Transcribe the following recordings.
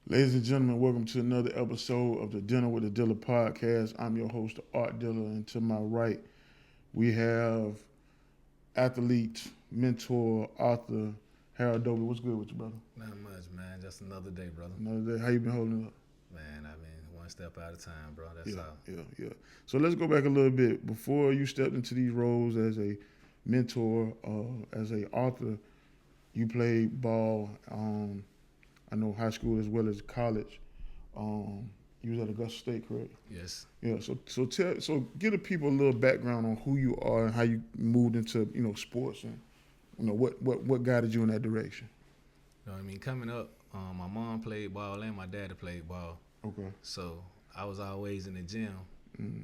Ladies and gentlemen, welcome to another episode of the Dinner with the Dealer podcast. I'm your host, the Art Dealer, and to my right, we have athlete, mentor, author, Harold Doby. What's good with you, brother? Not much, man. Just another day, brother. Another day. How you been holding up? Man, I mean, one step at a time, bro. That's Yeah, all. yeah. So let's go back a little bit. Before you stepped into these roles as a mentor, as a author, you played ball. I know high school as well as college. You was at Augusta State, correct? Yes. Yeah. So give the people a little background on who you are and how you moved into sports and what guided you in that direction. You know what I mean? Coming up, my mom played ball and my daddy played ball. Okay. So I was always in the gym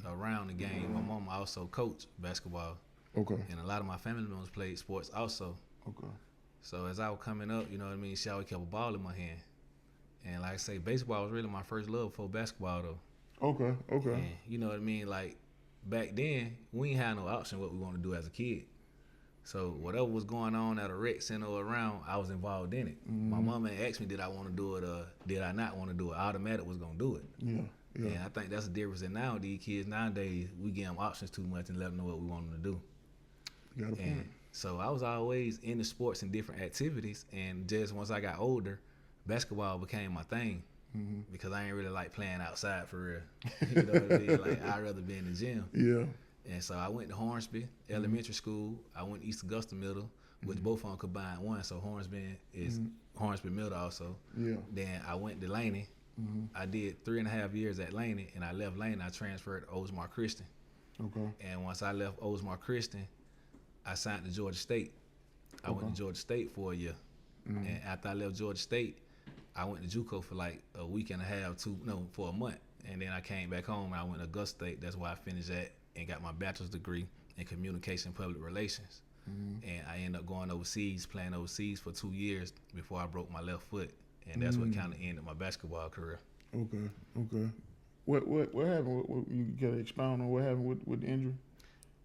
around the game. My mom also coached basketball. Okay. And a lot of my family members played sports also. Okay. So as I was coming up, you know what I mean, she always kept a ball in my hand. And like I say, baseball was really my first love for basketball though. Okay. And you know what I mean? Like back then, we ain't had no option what we want to do as a kid. So whatever was going on at a rec center or around, I was involved in it. Mm-hmm. My mama asked me, did I want to do it or did I not want to do it? Automatic was going to do it. Yeah. And I think that's the difference in now. These kids nowadays, we give them options too much and let them know what we want them to do. You got a point. So I was always into sports and different activities. And just once I got older, basketball became my thing. Mm-hmm. Because I ain't really like playing outside for real. You know what I mean? Like, I'd rather be in the gym. Yeah. And so I went to Hornsby Elementary School. I went to East Augusta Middle, which both of them combined one. So Hornsby is Hornsby Middle also. Yeah. Then I went to Laney. I did 3.5 years at Laney, and I left Laney. I transferred to Oldsmar Christian. Okay. And once I left Oldsmar Christian, I signed to Georgia State. I went to Georgia State for a year. And after I left Georgia State, I went to JUCO for like a week and a half, for a month. And then I came back home and I went to Augusta State. That's where I finished at and got my bachelor's degree in communication and public relations. And I ended up going overseas, playing overseas for 2 years before I broke my left foot. And that's what kind of ended my basketball career. Okay. What happened? What you got to expound on what happened with the injury?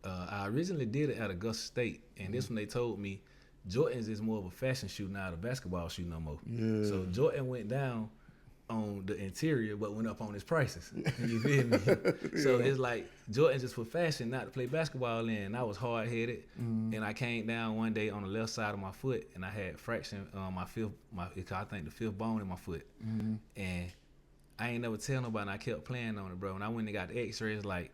I originally did it at Augusta State, and this when they told me Jordan's is more of a fashion shoe now, the basketball shoe no more. Yeah. So Jordan went down on the interior, but went up on his prices. You feel me? So it's like Jordan just for fashion, not to play basketball in. I was hard headed, and I came down one day on the left side of my foot, and I had fraction I think the fifth bone in my foot, and I ain't never tell nobody. And I kept playing on it, bro. When I went and got the X-rays, like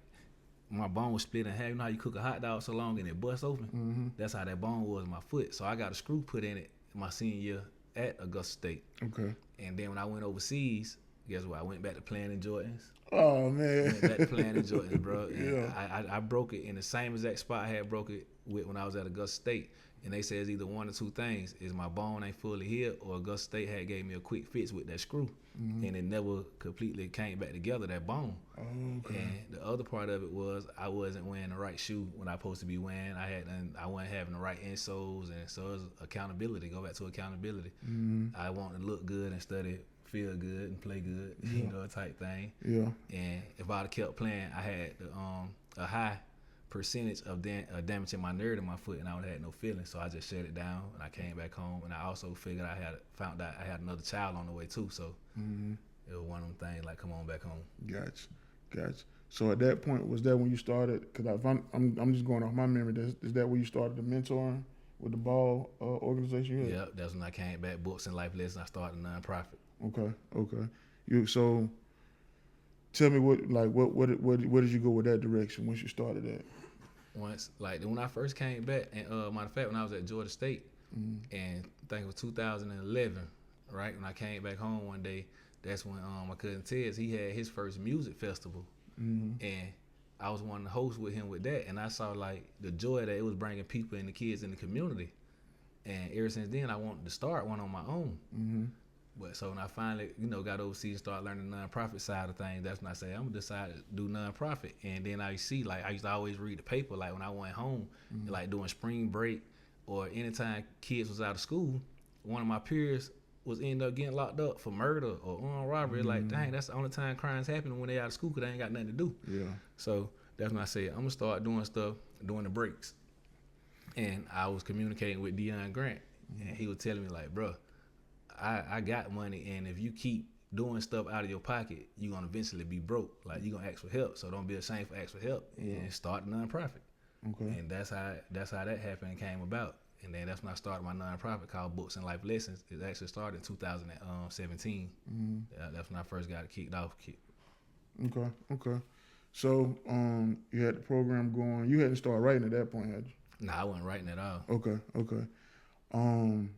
my bone was split in half. You know how you cook a hot dog so long and it busts open? That's how that bone was in my foot. So I got a screw put in it my senior year at Augusta State. Okay. And then when I went overseas, guess what? I went back to playing in Jordans. Oh man. Went back to playing in Jordans, bro. And Yeah. I broke it in the same exact spot I had broke it with when I was at Augusta State. And they said it's either one or two things: is my bone ain't fully healed, or Augusta State had gave me a quick fix with that screw, and it never completely came back together, that bone. Okay. And the other part of it was I wasn't wearing the right shoe when I supposed to be wearing. I wasn't having the right insoles, and so it was accountability. Go back to accountability. I wanted to look good and study, feel good and play good, you know, type thing. Yeah. And if I'd have kept playing, I had a high percentage of damaging my nerve in my foot, and I would have had no feeling. So I just shut it down, and I came back home, and I also figured found out I had another child on the way too. So it was one of them things like, come on back home. Gotcha. So at that point, was that when you started? Because I'm just going off my memory. Is that when you started the mentoring with the ball organization? You had? Yep, that's when I came back. Books and life lessons. I started a nonprofit. Okay. So tell me where did you go with that direction once you started that? Once, like when I first came back, and matter of fact, when I was at Georgia State, and I think it was 2011, right? When I came back home one day, that's when my cousin Ted's, he had his first music festival, and I was one of the hosts with him with that, and I saw like the joy that it was bringing people and the kids in the community, and ever since then I wanted to start one on my own. But so when I finally, got overseas and started learning the nonprofit side of things, that's when I said I'm gonna decide to do nonprofit. And then I see, like, I used to always read the paper, like when I went home, like during spring break or anytime kids was out of school, one of my peers was end up getting locked up for murder or armed robbery. Like, dang, that's the only time crimes happen when they out of school because they ain't got nothing to do. Yeah. So that's when I said I'm gonna start doing stuff during the breaks. And I was communicating with Deion Grant, and he was telling me like, bro, I got money, and if you keep doing stuff out of your pocket, you're gonna eventually be broke. Like you're gonna ask for help. So don't be ashamed for asking for help and start a nonprofit. Okay. And that's how that happened and came about. And then that's when I started my nonprofit called Books and Life Lessons. It actually started in 2017. That's when I first got it kicked off. Okay. So you had the program going. You hadn't started writing at that point, had you? Nah, I wasn't writing at all. Okay. And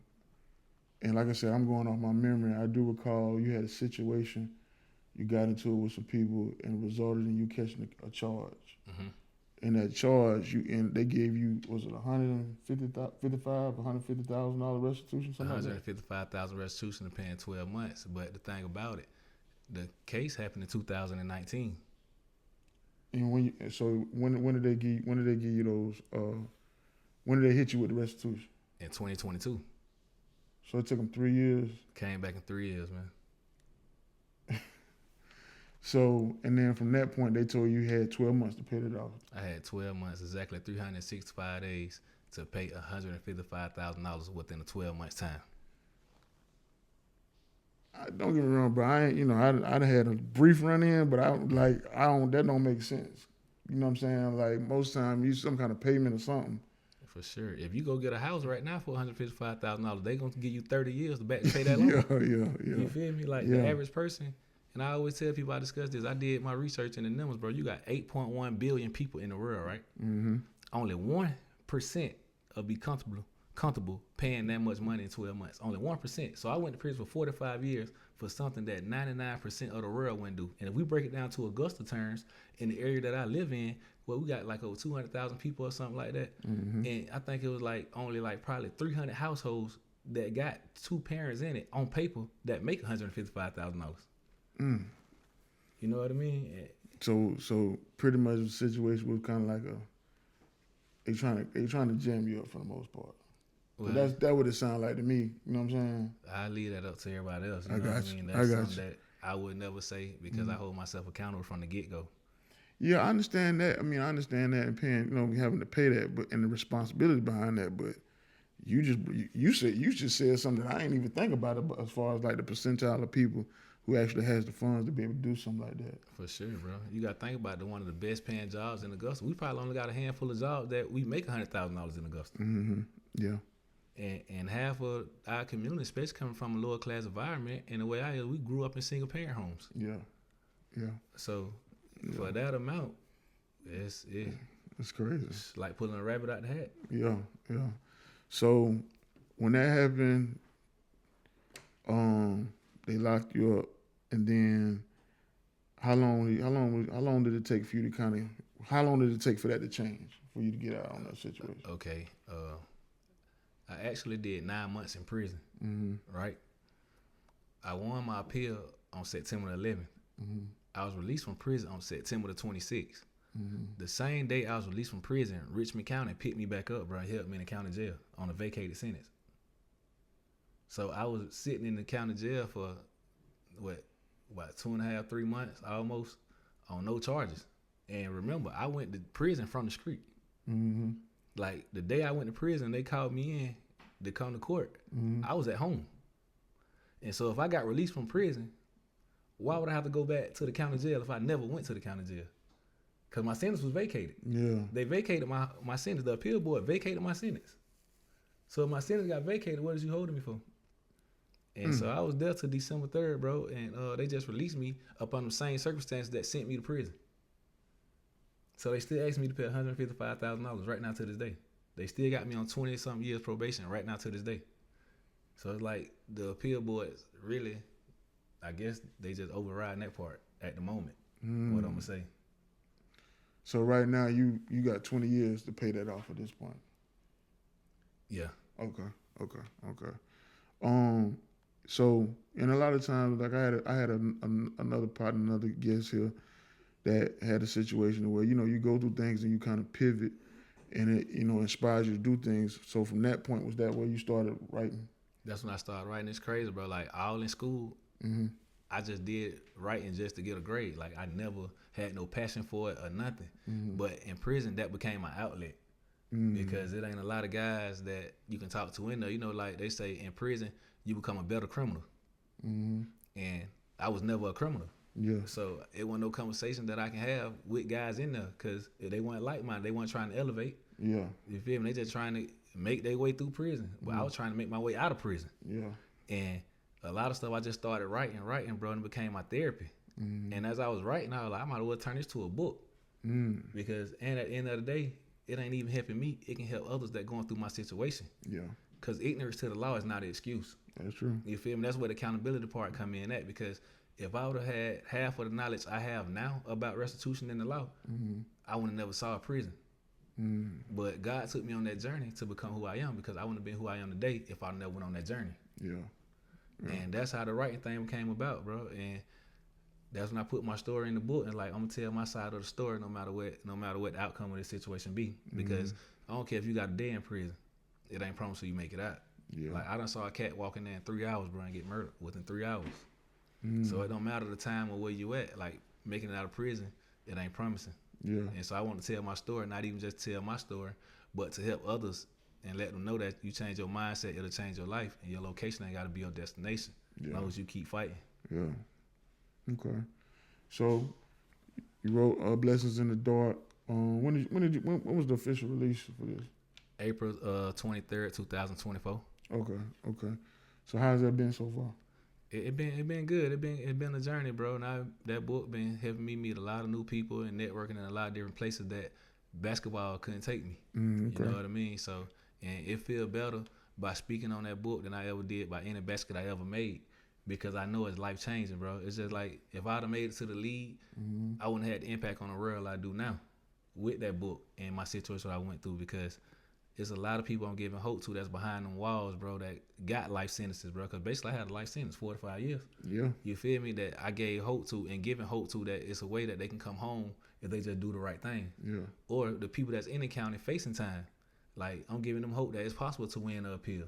like I said, I'm going off my memory. I do recall you had a situation. You got into it with some people and it resulted in you catching a charge. Mm-hmm. And that charge, they gave you, was it $150,000 restitution? $155,000 restitution and paying 12 months. But the thing about it, the case happened in 2019. And when did they give you those? When did they hit you with the restitution? In 2022. So it took them 3 years. Came back in 3 years, man. So, and then from that point, they told you had 12 months to pay it off. I had 12 months, exactly 365 days to pay $155,000 within a 12 months time. Don't get me wrong, bro. I'd had a brief run in, but that don't make sense. You know what I'm saying? Like most times, you some kind of payment or something. For sure. If you go get a house right now for $155,000, they gonna give you 30 years to pay that loan. Yeah. You feel me? Like the average person. And I always tell people I discuss this. I did my research in the numbers, bro. You got 8.1 billion people in the world, right? Mm-hmm. Only 1% will be comfortable paying that much money in 12 months. Only 1%. So I went to prison for 45 years for something that 99% of the world wouldn't do. And if we break it down to Augusta terms, in the area that I live in, well, we got like over 200,000 people or something like that. Mm-hmm. And I think it was only probably 300 households that got two parents in it on paper that make $155,000. You know what I mean? So pretty much the situation was kind of like they trying to jam you up for the most part. Well, that what it sound like to me. You know what I'm saying? I leave that up to everybody else. You know what I mean? That's something that I would never say because I hold myself accountable from the get go. Yeah, I understand that. I mean, I understand that and paying, having to pay that, but and the responsibility behind that. But you just said something that I ain't even think about it, as far as like the percentile of people who actually has the funds to be able to do something like that. For sure, bro. You got to think about one of the best paying jobs in Augusta. We probably only got a handful of jobs that we make $100,000 in Augusta. Mm-hmm. Yeah. And half of our community, especially coming from a lower class environment, and the way we grew up in single parent homes. Yeah. So for that amount, it's crazy. It's like pulling a rabbit out the hat. Yeah. So when that happened, they locked you up, and then how long did it take for you to how long did it take for that to change, for you to get out on that situation? Okay. I actually did 9 months in prison, right? I won my appeal on September 11th. Mm-hmm. I was released from prison on September the 26th. Mm-hmm. The same day I was released from prison, Richmond County picked me back up, bro, and held me in the county jail on a vacated sentence. So I was sitting in the county jail for, 2.5, 3 months almost on no charges. And remember, I went to prison from the street. Mm-hmm. Like the day I went to prison, they called me in to come to court. Mm-hmm. I was at home. And so if I got released from prison, why would I have to go back to the county jail if I never went to the county jail? Because my sentence was vacated. Yeah. They vacated my sentence. The appeal board vacated my sentence. So if my sentence got vacated, what is you holding me for? And so I was there till December 3rd, bro, and they just released me up on the same circumstances that sent me to prison. So they still asked me to pay $155,000 right now to this day. They still got me on 20-something years probation right now to this day. So it's like the appeal boards really, I guess they just overriding that part at the moment, what I'm going to say. So right now you got 20 years to pay that off at this point? Yeah. Okay. So, and a lot of times, like I had another partner, another guest here that had a situation where, you go through things and you kind of pivot and it, inspires you to do things. So from that point, was that where you started writing? That's when I started writing. It's crazy, bro. Like all in school, I just did writing just to get a grade. Like I never had no passion for it or nothing. Mm-hmm. But in prison, that became my outlet. Because it ain't a lot of guys that you can talk to in there. Like they say in prison, you become a better criminal. Mm-hmm. And I was never a criminal. Yeah. So it wasn't no conversation that I can have with guys in there because if they weren't like mine, they weren't trying to elevate. Yeah. You feel me? They just trying to make their way through prison. But I was trying to make my way out of prison. Yeah. And a lot of stuff I just started writing, bro, and it became my therapy. And as I was writing, I was like, I might as well turn this to a book. Because and at the end of the day, it ain't even helping me. It can help others that going through my situation. Yeah. Because ignorance to the law is not an excuse. That's true. You feel me? That's where the accountability part come in at. Because if I would have had half of the knowledge I have now about restitution in the law, I would have never saw a prison. But God took me on that journey to become who I am because I wouldn't have been who I am today if I never went on that journey. Yeah. And that's how the writing thing came about, bro. And that's when I put my story in the book and like I'm gonna tell my side of the story no matter what the outcome of this situation be. Because I don't care if you got a day in prison, it ain't promised you make it out. Yeah. Like I done saw a cat walking there in 3 hours, bro, and get murdered within 3 hours. So it don't matter the time or where you at. Like making it out of prison, it ain't promising. Yeah. And so I want to tell my story, not even just tell my story, but to help others and let them know that you change your mindset, it'll change your life, and your location ain't got to be your destination. As long as you keep fighting. Yeah. Okay. So you wrote Blessings in the Dark. When was the official release for this? April 23rd, 2024. Okay. So how's that been so far? It been good. It been a journey, bro. And that book been helping me meet a lot of new people and networking in a lot of different places that basketball couldn't take me. Okay. You know what I mean? So and it feel better by speaking on that book than I ever did by any basket I ever made. Because I know it's life changing, bro. It's just like if I'd have made it to the league, I wouldn't have had the impact on the world I do now with that book and my situation I went through. Because there's a lot of people I'm giving hope to that's behind them walls, bro, that got life sentences, bro. Because basically I had a life sentence, 4 to 5 years. Yeah. You feel me? That I gave hope to and giving hope to that it's a way that they can come home if they just do the right thing. Yeah. Or the people that's in the county facing time. Like I'm giving them hope that it's possible to win an appeal.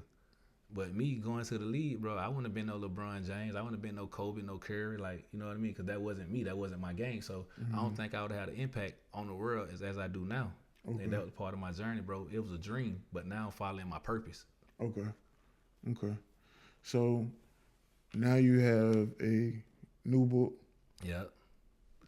But me going to the league, bro, I wouldn't have been no LeBron James. I wouldn't have been no Kobe, no Curry. Like, you know what I mean? Because that wasn't me. That wasn't my game. So I don't think I would have had an impact on the world as I do now. Okay. And that was part of my journey, bro. It was a dream, but now I'm following my purpose. Okay. So now you have a new book. Yeah.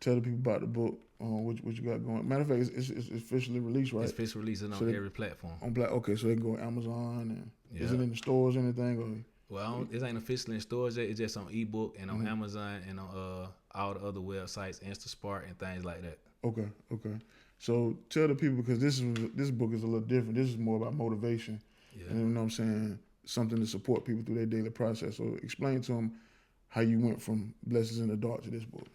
Tell the people about the book. What you got going? Matter of fact, it's officially released, right? It's officially released on every platform. Okay, so they can go on Amazon and is it in the stores or anything? Well, it ain't officially in stores yet. It's just on ebook and on Amazon and on all the other websites, InstaSmart and things like that. Okay. So tell the people, because this book is a little different. This is more about motivation. Yeah. And you know what I'm saying? Something to support people through their daily process. So explain to them how you went from Blessings in the Dark to this book.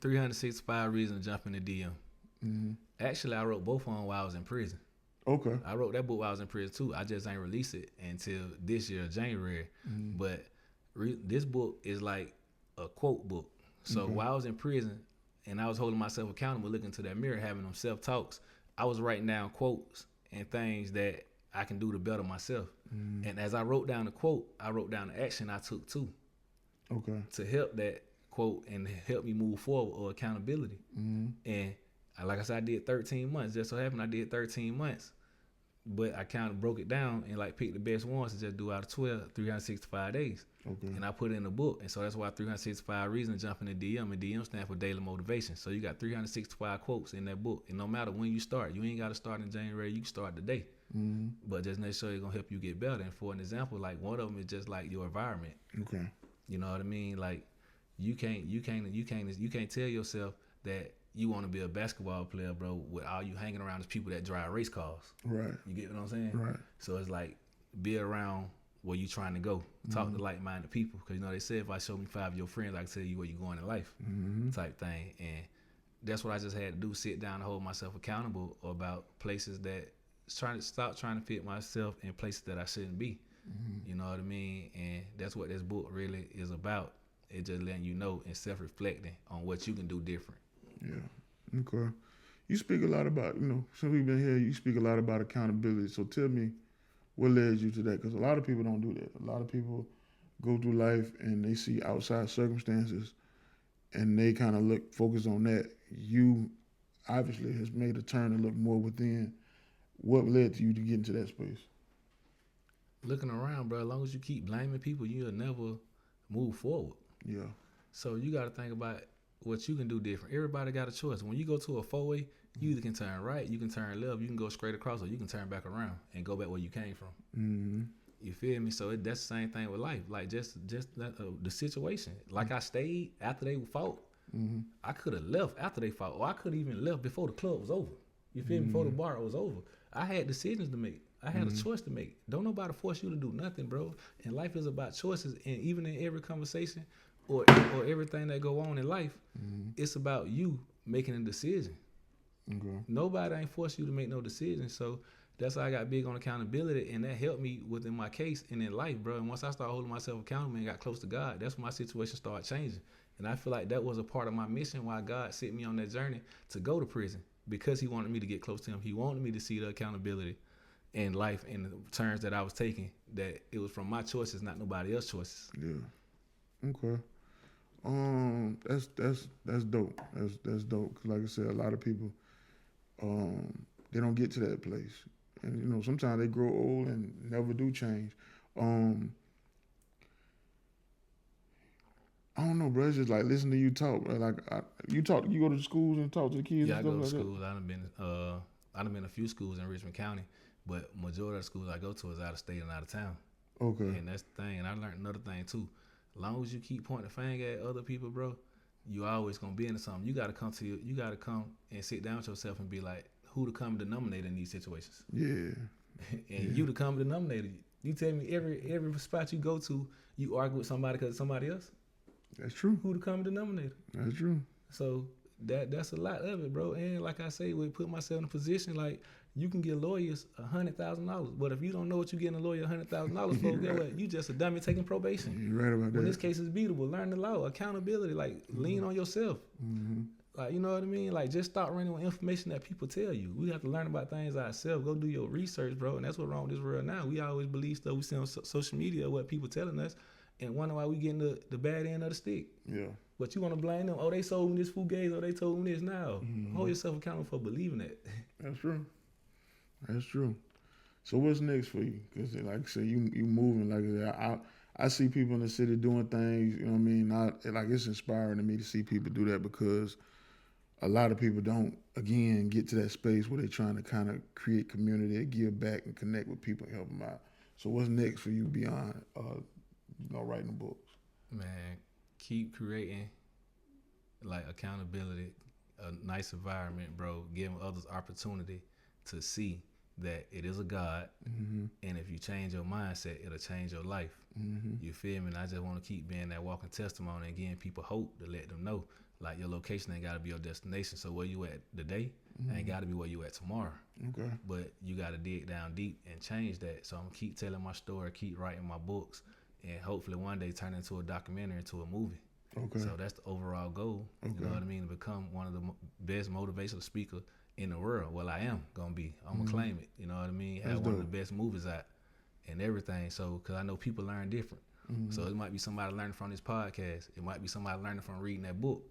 365 Reasons to Jump in the DM. Actually, I wrote both of them while I was in prison. Okay. I wrote that book while I was in prison too. I just ain't released it until this year, January. But this book is like a quote book. So while I was in prison and I was holding myself accountable, looking to that mirror, having them self-talks, I was writing down quotes and things that I can do to better myself. And as I wrote down the quote, I wrote down the action I took too. Okay. To help that quote and help me move forward or accountability. And like I said, I did 13 months. Just so happened I did 13 months. But I kind of broke it down and like picked the best ones to just do out of 365 days. Okay. And I put it in the book. And so that's why 365 Reasons to Jump in the DM. And DM stands for Daily Motivation. So you got 365 quotes in that book. And no matter when you start, you ain't got to start in January. You can start today. But just make sure it's going to help you get better. And for an example, like one of them is just like your environment. Okay. You know what I mean? Like you can't tell yourself that you want to be a basketball player, bro, with all you hanging around is people that drive race cars. Right. You get what I'm saying? Right. So it's like be around where you trying to go. Talk to like-minded people. Because, you know, they say if I show me 5 of your friends, I can tell you where you're going in life type thing. And that's what I just had to do, sit down and hold myself accountable about places that stop trying to fit myself in places that I shouldn't be. You know what I mean? And that's what this book really is about. It's just letting you know and self-reflecting on what you can do different. Yeah. Okay. You speak a lot about, since we've been here, you speak a lot about accountability. So tell me, what led you to that? Because a lot of people don't do that. A lot of people go through life and they see outside circumstances and they kind of focus on that. You obviously has made a turn to look more within. What led to you to get into that space? Looking around, bro, as long as you keep blaming people, you'll never move forward. Yeah. So you got to think about what you can do different. Everybody got a choice. When you go to a four-way, you either can turn right, you can turn left, you can go straight across, or you can turn back around and go back where you came from. Mm-hmm. You feel me? So that's the same thing with life. Like just the situation. Like I stayed after they fought. Mm-hmm. I could have left after they fought, or I could have even left before the club was over. You feel me? Before the bar was over. I had decisions to make. I had a choice to make. Don't nobody force you to do nothing, bro. And life is about choices. And even in every conversation or everything that go on in life, it's about you making a decision. Okay. Nobody ain't forced you to make no decision. So that's why I got big on accountability, and that helped me within my case and in life, bro. And once I started holding myself accountable and got close to God, that's when my situation started changing. And I feel like that was a part of my mission why God sent me on that journey to go to prison, because he wanted me to get close to him. He wanted me to see the accountability in life and the turns that I was taking, that it was from my choices, not nobody else's choices. Yeah. Okay. That's dope. That's dope. 'Cause like I said, a lot of people, they don't get to that place, and you know sometimes they grow old and never do change. I don't know, bro. It's just like listening to you talk, bro. Like you go to schools and talk to the kids. Yeah, and I stuff go to like schools. I done been a few schools in Richmond County, but majority of the schools I go to is out of state and out of town. that. Okay. And that's the thing. And I learned another thing too. As long as you keep pointing the finger at other people, bro, you always gonna be into something. You gotta come and sit down with yourself and be like, who the common denominator in these situations? Yeah. And you the common denominator. You tell me every spot you go to, you argue with somebody because of somebody else. That's true. Who the common denominator? That's true. So that's a lot of it, bro. And like I say, we put myself in a position like you can get lawyers $100,000, but if you don't know what you're getting a lawyer $100,000 for, guess what? You just a dummy taking probation. You're right about that. When this case is beatable, learn the law, accountability, like lean on yourself. Mm-hmm. Like, you know what I mean? Like, just start running with information that people tell you. We have to learn about things ourselves. Go do your research, bro. And that's what's wrong with this world now. We always believe stuff we see on social media, what people telling us, and wonder why we getting the bad end of the stick. Yeah. But you want to blame them. Oh, they sold me this fugazi, or they told me this. Now, hold yourself accountable for believing that. That's true. That's true. So what's next for you? Because like I said, you moving. Like I see people in the city doing things. You know what I mean? It's inspiring to me to see people do that, because a lot of people don't, again, get to that space where they're trying to kind of create community, give back, and connect with people and help them out. So what's next for you beyond, writing books? Man, keep creating like accountability, a nice environment, bro. Giving others opportunity to see that it is a God, and if you change your mindset, it'll change your life. You feel me? And I just want to keep being that walking testimony and giving people hope, to let them know, like, your location ain't got to be your destination. So where you at today ain't got to be where you at tomorrow. Okay. But you got to dig down deep and change that. So I'm gonna keep telling my story, keep writing my books, and hopefully one day turn into a documentary, into a movie. Okay. So that's the overall goal. Okay. You know what I mean? To become one of the best motivational speakers in the world. Well, I am gonna be. I'm gonna claim it. You know what I mean? Have one of the best movies out and everything. So, cause I know people learn different. So it might be somebody learning from this podcast. It might be somebody learning from reading that book.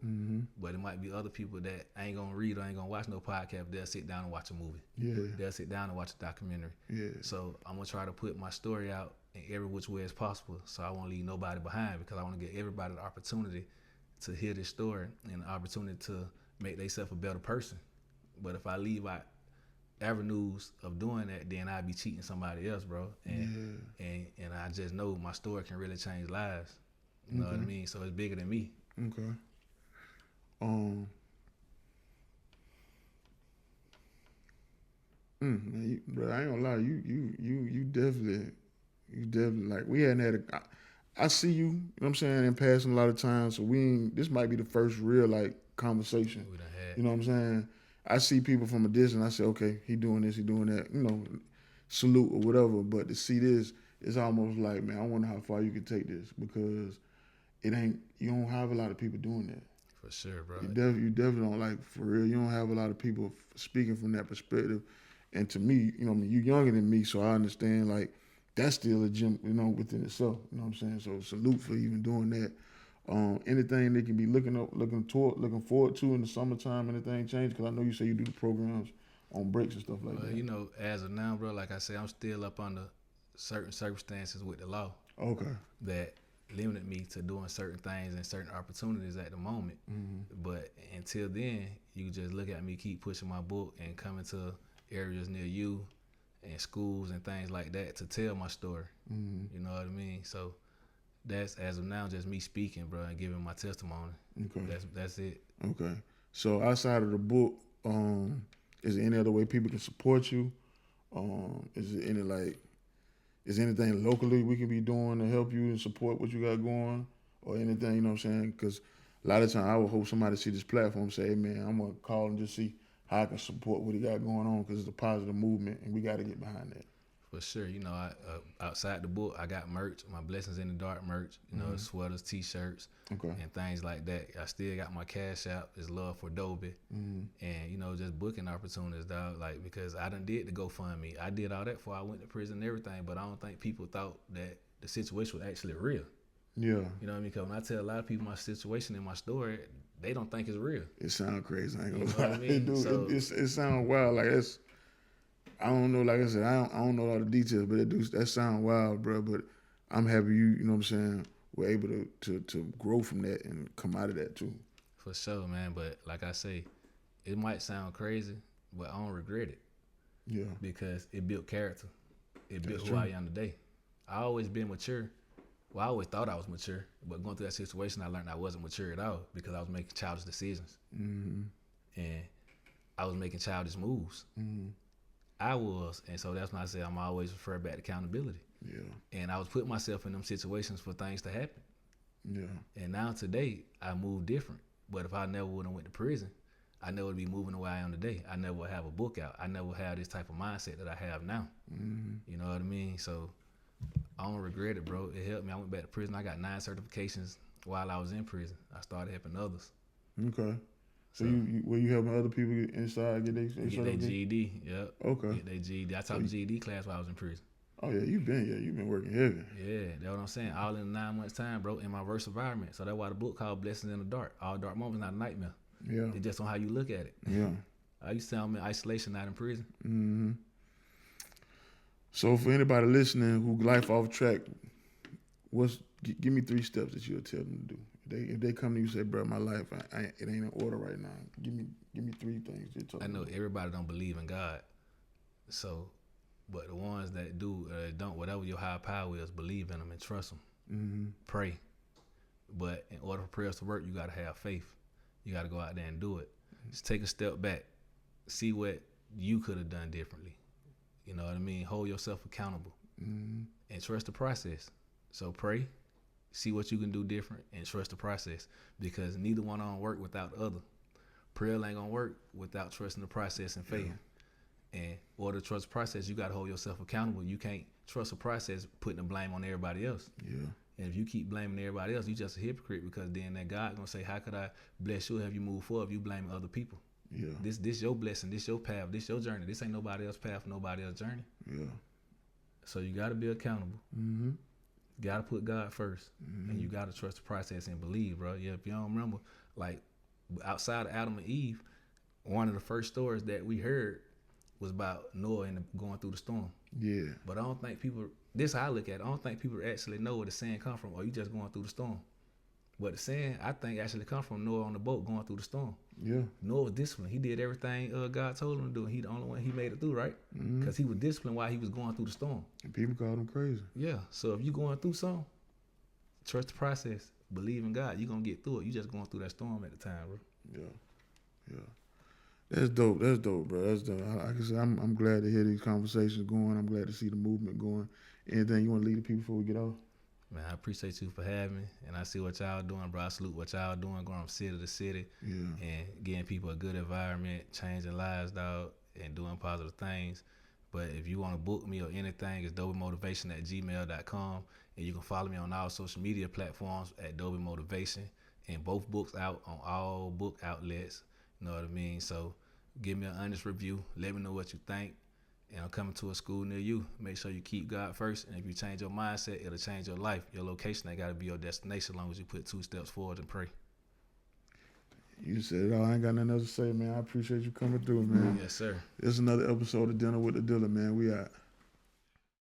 But it might be other people that ain't gonna read or ain't gonna watch no podcast. They'll sit down and watch a movie. Yeah. They'll sit down and watch a documentary. Yeah. So I'm gonna try to put my story out in every which way as possible. So I won't leave nobody behind, because I want to give everybody the opportunity to hear this story and the opportunity to make themselves a better person. But if I leave out avenues of doing that, then I'd be cheating somebody else, bro. And I just know my story can really change lives. You know what I mean? So it's bigger than me. Okay. Man, bro, I ain't gonna lie, you definitely like, we hadn't had I see you, you know what I'm saying, in passing a lot of times, so this might be the first real like conversation. We done had. You know what I'm saying? I see people from a distance, I say, okay, he doing this, he doing that, you know, salute or whatever, but to see this, it's almost like, man, I wonder how far you could take this, because you don't have a lot of people doing that. For sure, bro. You definitely don't, like, for real, you don't have a lot of people speaking from that perspective. And to me, you know, I mean, you're younger than me, so I understand, like, that's still a gem, you know, within itself. You know what I'm saying? So salute for even doing that. Anything they can be looking forward to in the summertime, anything change? Because I know you say you do the programs on breaks and stuff like that. You know, as of now, bro, like I say, I'm still up under certain circumstances with the law. Okay. That limited me to doing certain things and certain opportunities at the moment. But until then, you just look at me, keep pushing my book and coming to areas near you and schools and things like that to tell my story. You know what I mean? So that's, as of now, just me speaking, bro, and giving my testimony. Okay. That's it. Okay. So outside of the book, is there any other way people can support you? Is there is anything locally we can be doing to help you and support what you got going, or anything? You know what I'm saying? Because a lot of times I would hope somebody see this platform and say, "Hey man, I'm gonna call and just see how I can support what he got going on," because it's a positive movement and we got to get behind that. For sure. You know, outside the book, I got merch, my Blessings in the Dark merch, you know, sweaters, T-shirts, and things like that. I still got my Cash App, is Love for Doby. And, you know, just booking opportunities, dog. Like, because I done did the GoFundMe. I did all that before I went to prison and everything, but I don't think people thought that the situation was actually real. Yeah. You know what I mean? Because when I tell a lot of people my situation and my story, they don't think it's real. It sounds crazy. I ain't gonna You know lie. what I mean? It do. So, it sounds wild. Like it's. I don't know. Like I said, I don't know all the details, but that sound wild, bro. But I'm happy you know what I'm saying, were able to grow from that and come out of that too. For sure, man. But like I say, it might sound crazy, but I don't regret it. Yeah. Because it built character. It built That's who true. I am today. I always been mature. Well, I always thought I was mature, but going through that situation, I learned I wasn't mature at all because I was making childish decisions. And I was making childish moves. I was, and so that's why I say I'm always refer back to accountability. Yeah. And I was putting myself in them situations for things to happen. Yeah. And now today, I move different. But if I never would have went to prison, I never would be moving the way I am today. I never would have a book out. I never would have this type of mindset that I have now. You know what I mean? So I don't regret it, bro. It helped me. I went back to prison. I got 9 certifications while I was in prison. I started helping others. Okay. So you were you helping other people inside get their GED? Yep. Okay. Get their GED. I taught the GED class while I was in prison. Oh yeah, you've been working heavy. Yeah, that's what I'm saying. All in 9 months time, bro, in my verse environment. So that's why the book called Blessings in the Dark. All dark moments, not a nightmare. Yeah. It's just on how you look at it. Yeah. I used to say I'm in isolation, not in prison. So for anybody listening who life off track, give me 3 steps that you'll tell them to do. If they come to you and say, bro, my life, it ain't in order right now. Give me 3 things you tell them. I know everybody don't believe in God. So, but the ones that do, don't, whatever your higher power is, believe in them and trust them. Pray. But in order for prayers to work, you got to have faith. You got to go out there and do it. Just take a step back. See what you could have done differently. You know what I mean? Hold yourself accountable. And trust the process. So pray, see what you can do different, and trust the process. Because neither one don't work without the other. Prayer ain't gonna work without trusting the process and faith. And in order to trust the process, you gotta hold yourself accountable. You can't trust the process putting the blame on everybody else. Yeah. And if you keep blaming everybody else, you just a hypocrite, because then that God gonna say, how could I bless you, have you move forward if you blaming other people? Yeah. This your blessing, this your path, this your journey. This ain't nobody else's path, nobody else's journey. Yeah. So you gotta be accountable. You gotta put God first. And you gotta trust the process and believe, bro. Yeah, if you don't remember, like outside of Adam and Eve, one of the first stories that we heard was about Noah and going through the storm. Yeah. But I don't think people, this is how I look at it, I don't think people actually know where the sand come from, or you just going through the storm. But the sand, I think, actually come from Noah on the boat going through the storm. Yeah. Noah was disciplined. He did everything God told him to do. He the only one he made it through, right? Because he was disciplined while he was going through the storm. And people called him crazy. Yeah. So if you going through something, trust the process. Believe in God. You're going to get through it. You just going through that storm at the time, bro. Yeah. That's dope, bro. That's dope. Like I said, I'm glad to hear these conversations going. I'm glad to see the movement going. Anything you want to leave the people before we get off? Man, I appreciate you for having me, and I see what y'all doing, bro. I salute what y'all doing, going from city to city, and getting people a good environment, changing lives, dog, and doing positive things. But if you want to book me or anything, it's dobymotivation@gmail.com, and you can follow me on all social media platforms at Doby Motivation, and both books out on all book outlets. You know what I mean? So give me an honest review. Let me know what you think. And I'm coming to a school near you. Make sure you keep God first. And if you change your mindset, it'll change your life. Your location ain't got to be your destination as long as you put 2 steps forward and pray. You said it all. I ain't got nothing else to say, man. I appreciate you coming through, man. Yes, sir. This is another episode of Dinner with the Dealer, man. We out.